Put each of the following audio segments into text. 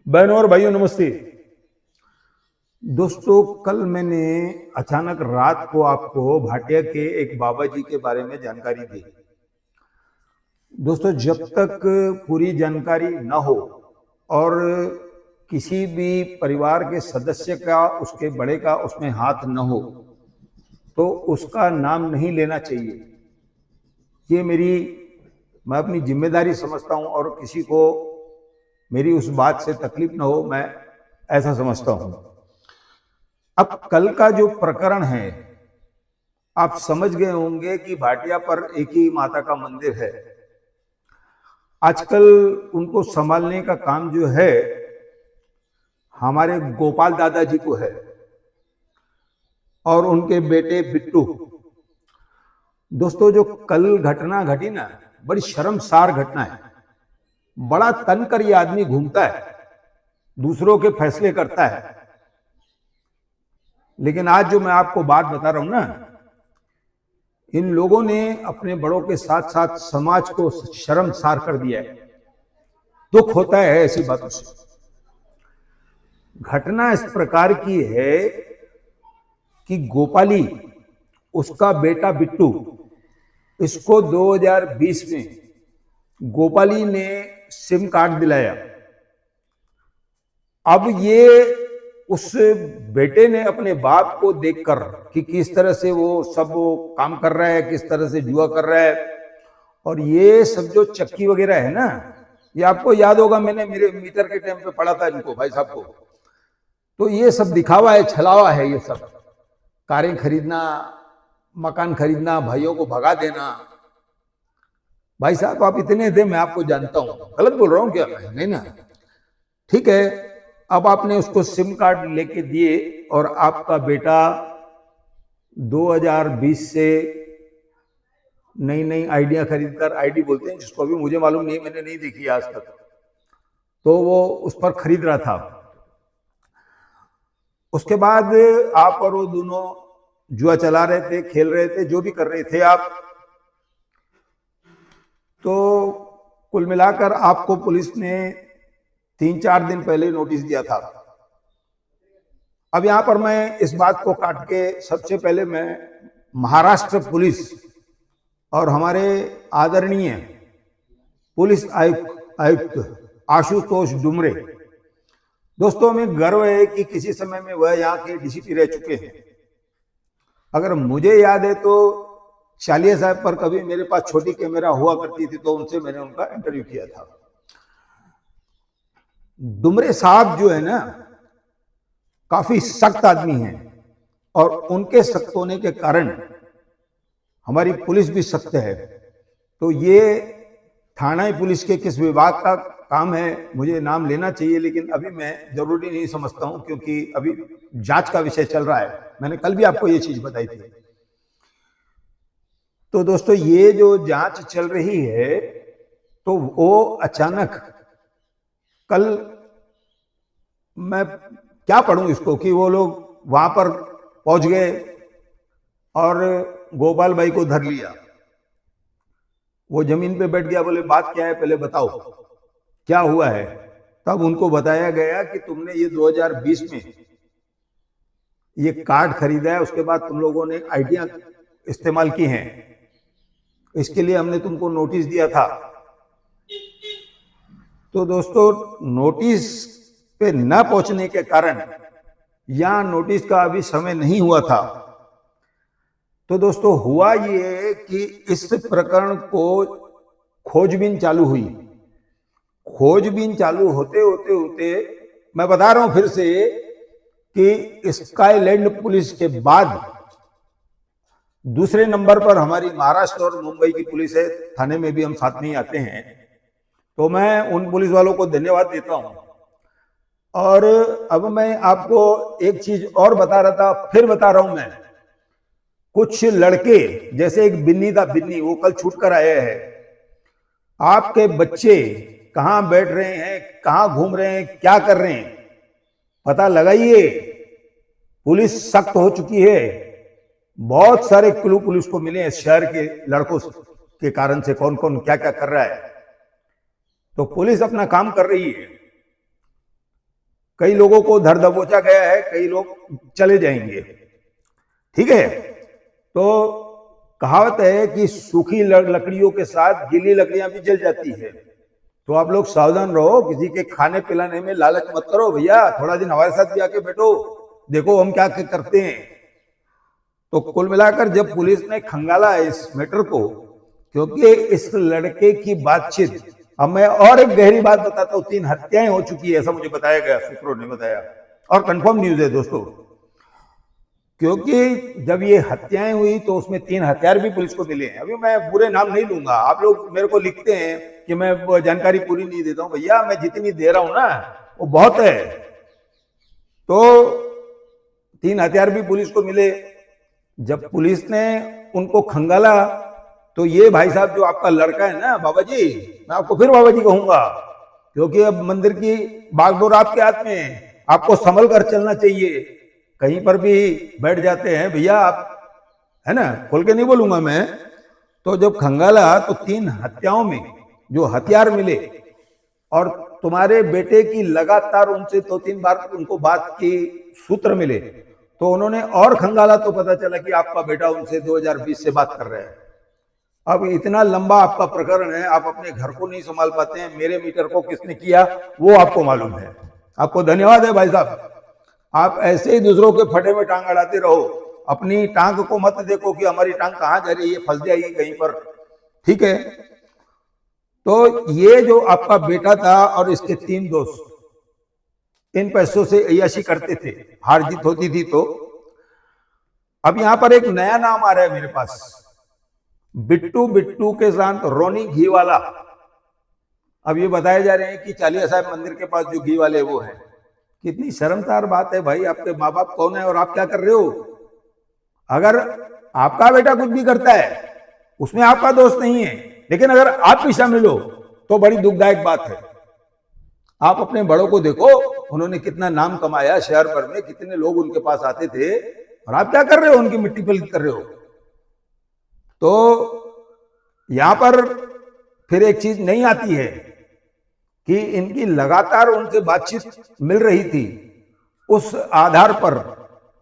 बहनों और भाइयों नमस्ते। दोस्तों, कल मैंने अचानक रात को आपको भाटिया के एक बाबा जी के बारे में जानकारी दी। दोस्तों, जब तक पूरी जानकारी न हो और किसी भी परिवार के सदस्य का, उसके बड़े का उसमें हाथ न हो तो उसका नाम नहीं लेना चाहिए। ये मैं अपनी जिम्मेदारी समझता हूं और किसी को मेरी उस बात से तकलीफ न हो, मैं ऐसा समझता हूं। अब कल का जो प्रकरण है, आप समझ गए होंगे कि भाटिया पर एक ही माता का मंदिर है। आजकल उनको संभालने का काम जो है हमारे गोपाल दादाजी को है और उनके बेटे बिट्टू। दोस्तों, जो कल घटना घटी ना, बड़ी शर्मसार घटना है। बड़ा तन कर ये आदमी घूमता है, दूसरों के फैसले करता है, लेकिन आज जो मैं आपको बात बता रहा हूं ना, इन लोगों ने अपने बड़ों के साथ साथ समाज को शर्मसार कर दिया है। दुख होता है ऐसी बातों से। घटना इस प्रकार की है कि गोपाली, उसका बेटा बिट्टू, इसको 2020 में गोपाली ने सिम कार्ड दिलाया। अब ये उस बेटे ने अपने बाप को देखकर कि किस तरह से वो सब काम कर रहा है, किस तरह से जुआ कर रहा है, और ये सब जो चक्की वगैरह है ना, ये आपको याद होगा, मैंने मेरे मीटर के टाइम पे पढ़ा था इनको, भाई साहब को। तो ये सब दिखावा है, छलावा है, ये सब कारें खरीदना, मकान खरीदना, भाइयों को भगा देना। भाई साहब, आप इतने थे, मैं आपको जानता हूं, गलत बोल रहा हूं क्या? नहीं ना, ठीक है। अब आपने उसको सिम कार्ड लेके दिए और आपका बेटा 2020 से नई नई आइडिया खरीदकर, आईडी बोलते हैं जिसको, अभी मुझे मालूम नहीं, मैंने नहीं देखी आज तक, तो वो उस पर खरीद रहा था। उसके बाद आप और वो दोनों जुआ चला रहे थे, खेल रहे थे, जो भी कर रहे थे आप, तो कुल मिलाकर आपको पुलिस ने 3-4 दिन पहले नोटिस दिया था। अब यहां पर मैं इस बात को काट के सबसे पहले मैं महाराष्ट्र पुलिस और हमारे आदरणीय पुलिस आयुक्त आशुतोष डुमरे, दोस्तों, हमें गर्व है कि किसी समय में वह यहाँ के डीसीपी रह चुके हैं। अगर मुझे याद है तो चालिया साहब पर कभी मेरे पास छोटी कैमरा हुआ करती थी, तो उनसे मैंने उनका इंटरव्यू किया था। डुमरे साहब जो है ना, काफी सख्त आदमी हैं और उनके सख्त होने के कारण हमारी पुलिस भी सख्त है। तो ये थाना पुलिस के किस विभाग का काम है, मुझे नाम लेना चाहिए, लेकिन अभी मैं जरूरी नहीं समझता हूं, क्योंकि अभी जांच का विषय चल रहा है। मैंने कल भी आपको ये चीज बताई थी। तो दोस्तों, ये जो जांच चल रही है, तो वो अचानक कल, मैं क्या पढ़ूं इसको, कि वो लोग वहां पर पहुंच गए और गोपाल भाई को धर लिया। वो जमीन पे बैठ गया, बोले बात क्या है, पहले बताओ क्या हुआ है। तब उनको बताया गया कि तुमने ये 2020 में ये कार्ड खरीदा है, उसके बाद तुम लोगों ने आइडिया इस्तेमाल की हैं, इसके लिए हमने तुमको नोटिस दिया था। तो दोस्तों, नोटिस पे न पहुंचने के कारण, या नोटिस का अभी समय नहीं हुआ था, तो दोस्तों हुआ ये कि इस प्रकरण को खोजबीन चालू हुई। खोजबीन चालू होते होते होते, मैं बता रहा हूं फिर से कि स्काईलैंड पुलिस के बाद दूसरे नंबर पर हमारी महाराष्ट्र और मुंबई की पुलिस है। थाने में भी हम साथ में ही आते हैं, तो मैं उन पुलिस वालों को धन्यवाद देता हूं। और अब मैं आपको एक चीज और बता रहा था, फिर बता रहा हूं मैं। कुछ लड़के, जैसे एक बिन्नी था, बिन्नी, वो कल छूट कर आए हैं। आपके बच्चे कहां बैठ रहे हैं, कहां घूम रहे हैं, क्या कर रहे हैं, पता लगाइए। पुलिस सख्त हो चुकी है। बहुत सारे क्लू पुलिस को मिले हैं शहर के लड़कों के कारण से, कौन कौन क्या क्या कर रहा है। तो पुलिस अपना काम कर रही है। कई लोगों को धर दबोचा गया है, कई लोग चले जाएंगे। ठीक है, तो कहावत है कि सूखी लकड़ियों के साथ गीली लकड़ियां भी जल जाती है। तो आप लोग सावधान रहो, किसी के खाने पिलाने में लालच मत करो भैया, थोड़ा दिन हमारे साथ भी आके बैठो, देखो हम क्या करते हैं। तो कुल मिलाकर जब पुलिस ने खंगाला इस मैटर को, क्योंकि इस लड़के की बातचीत, अब मैं और एक गहरी बात बताता हूं, 3 हत्याएं हो चुकी है ऐसा मुझे बताया गया, सूत्रों ने बताया, और कंफर्म न्यूज है दोस्तों। क्योंकि जब ये हत्याएं हुई तो उसमें 3 हथियार भी पुलिस को मिले हैं। अभी मैं पूरे नाम नहीं लूंगा, आप लोग मेरे को लिखते हैं कि मैं जानकारी पूरी नहीं देता हूं, भैया मैं जितनी दे रहा हूं ना वो बहुत है। तो 3 हथियार भी पुलिस को मिले। जब पुलिस ने उनको खंगाला तो ये भाई साहब जो आपका लड़का है ना बाबा जी, मैं आपको फिर बाबा जी कहूंगा, क्योंकि अब मंदिर की बागडोर आपके हाथ में है, आपको संभल कर चलना चाहिए। कहीं पर भी बैठ जाते हैं भैया आप, है ना, खोल के नहीं बोलूंगा मैं। तो जब खंगाला तो 3 हत्याओं में जो हथियार मिले, और तुम्हारे बेटे की लगातार उनसे 2-3 बार उनको बात की सूत्र मिले, तो उन्होंने और खंगाला तो पता चला कि आपका बेटा उनसे 2020 से बात कर रहा है। अब इतना लंबा आपका प्रकरण है, आप अपने घर को नहीं संभाल पाते हैं, मेरे मीटर को किसने किया वो आपको मालूम है। आपको धन्यवाद है भाई साहब, आप ऐसे ही दूसरों के फटे में टांग अड़ाते रहो, अपनी टांग को मत देखो कि हमारी टांग कहां जा रही है, फंस जाएगी कहीं पर। ठीक है, तो ये जो आपका बेटा था और इसके 3 दोस्त इन पैसों से अय्याशी करते थे, हार जीत होती थी। तो अब यहां पर एक नया नाम आ रहा है मेरे पास, बिट्टू के साथ रोनी घी वाला। अब ये बताए जा रहे हैं कि चालिया साहब मंदिर के पास जो घी वाले वो हैं। कितनी शर्मसार बात है भाई, आपके माँ बाप कौन है और आप क्या कर रहे हो? अगर आपका बेटा कुछ भी करता है उसमें आपका दोस्त नहीं है, लेकिन अगर आप भी शामिल हो तो बड़ी दुखदायक बात है। आप अपने बड़ों को देखो, उन्होंने कितना नाम कमाया शहर भर में, कितने लोग उनके पास आते थे, और आप क्या कर रहे हो? उनकी मिट्टी पलीत कर रहे हो। तो यहां पर फिर एक चीज नहीं आती है कि इनकी लगातार उनसे बातचीत मिल रही थी, उस आधार पर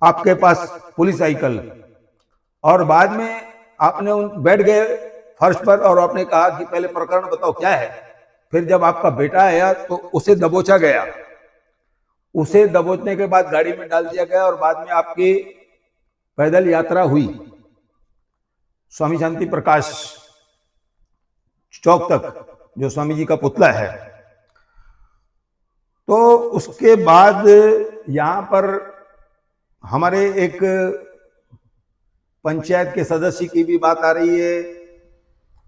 आपके पास पुलिस आई कल, और बाद में आपने उन बैठ गए फर्श पर और आपने कहा कि पहले प्रकरण बताओ क्या है। फिर जब आपका बेटा आया तो उसे दबोचा गया, उसे दबोचने के बाद गाड़ी में डाल दिया गया, और बाद में आपकी पैदल यात्रा हुई स्वामी शांति प्रकाश चौक तक, जो स्वामी जी का पुतला है। तो उसके बाद यहां पर हमारे एक पंचायत के सदस्य की भी बात आ रही है,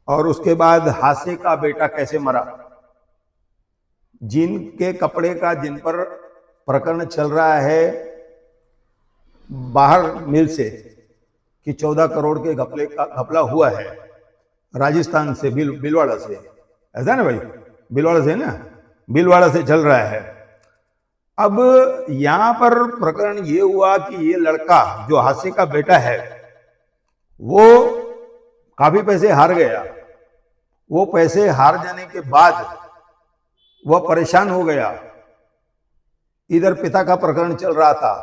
और उसके बाद हासे का बेटा कैसे मरा, जिनके कपड़े का जिन पर प्रकरण चल रहा है बाहर मिल से कि 14 करोड़ के घपला हुआ है राजस्थान से, भीलवाड़ा से, ऐसा ना भाई, भीलवाड़ा से ना, भीलवाड़ा से चल रहा है। अब यहां पर प्रकरण ये हुआ कि ये लड़का जो हासे का बेटा है वो काफी पैसे हार गया। वो पैसे हार जाने के बाद वह परेशान हो गया, इधर पिता का प्रकरण चल रहा था,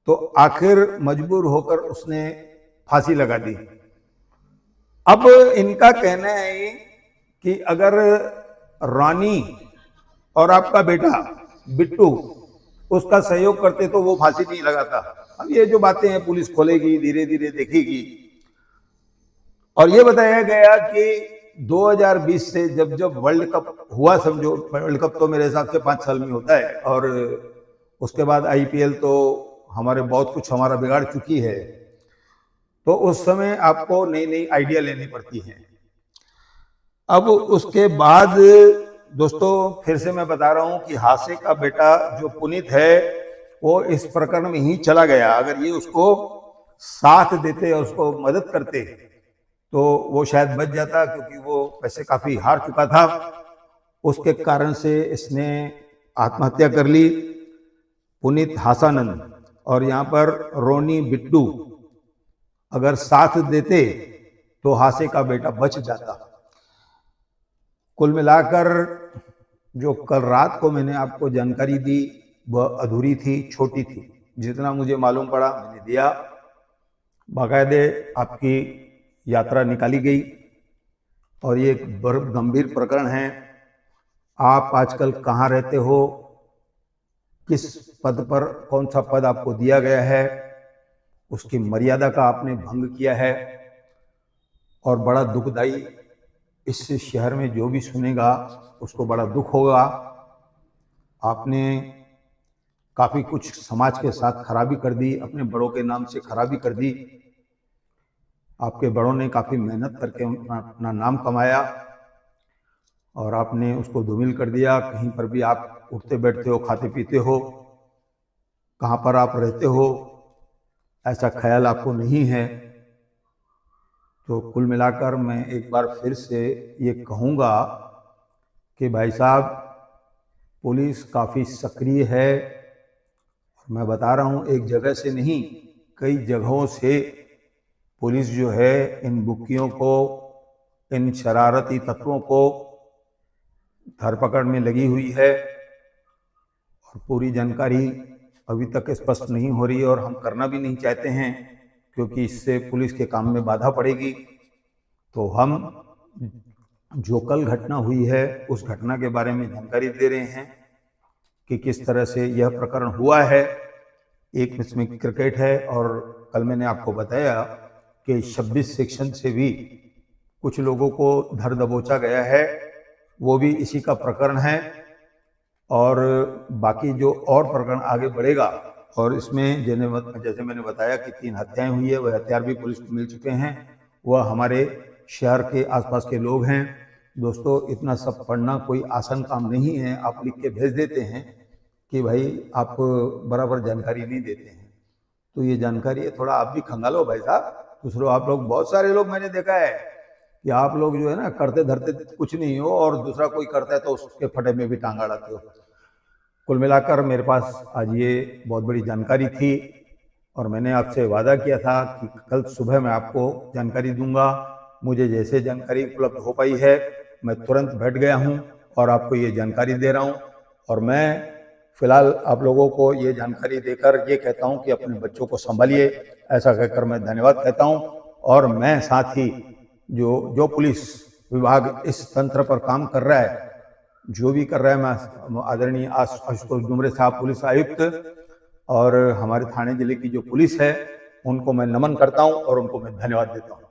तो आखिर मजबूर होकर उसने फांसी लगा दी। अब इनका कहना है कि अगर रानी और आपका बेटा बिट्टू उसका सहयोग करते तो वो फांसी नहीं लगाता। अब ये जो बातें हैं पुलिस खोलेगी, धीरे धीरे देखेगी। और ये बताया गया कि 2020 से जब जब वर्ल्ड कप हुआ, समझो वर्ल्ड कप तो मेरे हिसाब से 5 साल में होता है, और उसके बाद आईपीएल तो हमारे बहुत कुछ हमारा बिगाड़ चुकी है, तो उस समय आपको नई नई आइडिया लेनी पड़ती है। अब उसके बाद दोस्तों फिर से मैं बता रहा हूं कि हासे का बेटा जो पुनीत है वो इस प्रकरण में ही चला गया। अगर ये उसको साथ देते और उसको मदद करते तो वो शायद बच जाता, क्योंकि वो पैसे काफी हार चुका था। उसके कारण से इसने आत्महत्या कर ली, पुनीत हासानंद। और यहाँ पर रोनी बिट्टू अगर साथ देते तो हासे का बेटा बच जाता। कुल मिलाकर जो कल रात को मैंने आपको जानकारी दी, वह अधूरी थी, छोटी थी। जितना मुझे मालूम पड़ा मैंने दिया। बाकायदे आपकी यात्रा निकाली गई और ये एक गंभीर प्रकरण है। आप आजकल कहाँ रहते हो, किस पद पर, कौन सा पद आपको दिया गया है, उसकी मर्यादा का आपने भंग किया है और बड़ा दुखदाई, इस शहर में जो भी सुनेगा उसको बड़ा दुख होगा। आपने काफ़ी कुछ समाज के साथ खराबी कर दी, अपने बड़ों के नाम से खराबी कर दी। आपके बड़ों ने काफ़ी मेहनत करके अपना नाम कमाया और आपने उसको धूमिल कर दिया। कहीं पर भी आप उठते बैठते हो, खाते पीते हो, कहाँ पर आप रहते हो, ऐसा ख्याल आपको नहीं है। तो कुल मिलाकर मैं एक बार फिर से ये कहूँगा कि भाई साहब, पुलिस काफ़ी सक्रिय है। मैं बता रहा हूँ, एक जगह से नहीं, कई जगहों से पुलिस जो है इन बुक्कियों को, इन शरारती तत्वों को धरपकड़ में लगी हुई है और पूरी जानकारी अभी तक स्पष्ट नहीं हो रही और हम करना भी नहीं चाहते हैं, क्योंकि इससे पुलिस के काम में बाधा पड़ेगी। तो हम जो कल घटना हुई है उस घटना के बारे में जानकारी दे रहे हैं कि किस तरह से यह प्रकरण हुआ है। एक इसमें क्रिकेट है और कल मैंने आपको बताया कि 26 सेक्शन से भी कुछ लोगों को धर दबोचा गया है, वो भी इसी का प्रकरण है। और बाकी जो और प्रकरण आगे बढ़ेगा, और इसमें जैसे मैंने बताया कि 3 हत्याएं हुई है, वह हथियार भी पुलिस को मिल चुके हैं, वह हमारे शहर के आसपास के लोग हैं। दोस्तों, इतना सब पढ़ना कोई आसान काम नहीं है। आप लिख के भेज देते हैं कि भाई आप बराबर जानकारी नहीं देते हैं, तो ये जानकारी है, थोड़ा आप भी खंगालो भाई साहब। दूसरों, आप लोग, बहुत सारे लोग मैंने देखा है कि आप लोग जो है ना, करते धरते कुछ नहीं हो और दूसरा कोई करता है तो उसके फटे में भी टांग अड़ाते हो। कुल मिलाकर मेरे पास आज ये बहुत बड़ी जानकारी थी और मैंने आपसे वादा किया था कि कल सुबह मैं आपको जानकारी दूंगा। मुझे जैसे जानकारी उपलब्ध हो पाई है मैं तुरंत बैठ गया हूं और आपको ये जानकारी दे रहा हूं। और मैं फिलहाल आप लोगों को ये जानकारी देकर ये कहता हूं कि अपने बच्चों को संभालिए। ऐसा कहकर मैं धन्यवाद कहता हूं। और मैं साथ ही जो पुलिस विभाग इस तंत्र पर काम कर रहा है, जो भी कर रहा है, मैं आदरणीय आशुतोष डुमरे साहब पुलिस आयुक्त और हमारे थाने जिले की जो पुलिस है, उनको मैं नमन करता हूं और उनको मैं धन्यवाद देता हूं।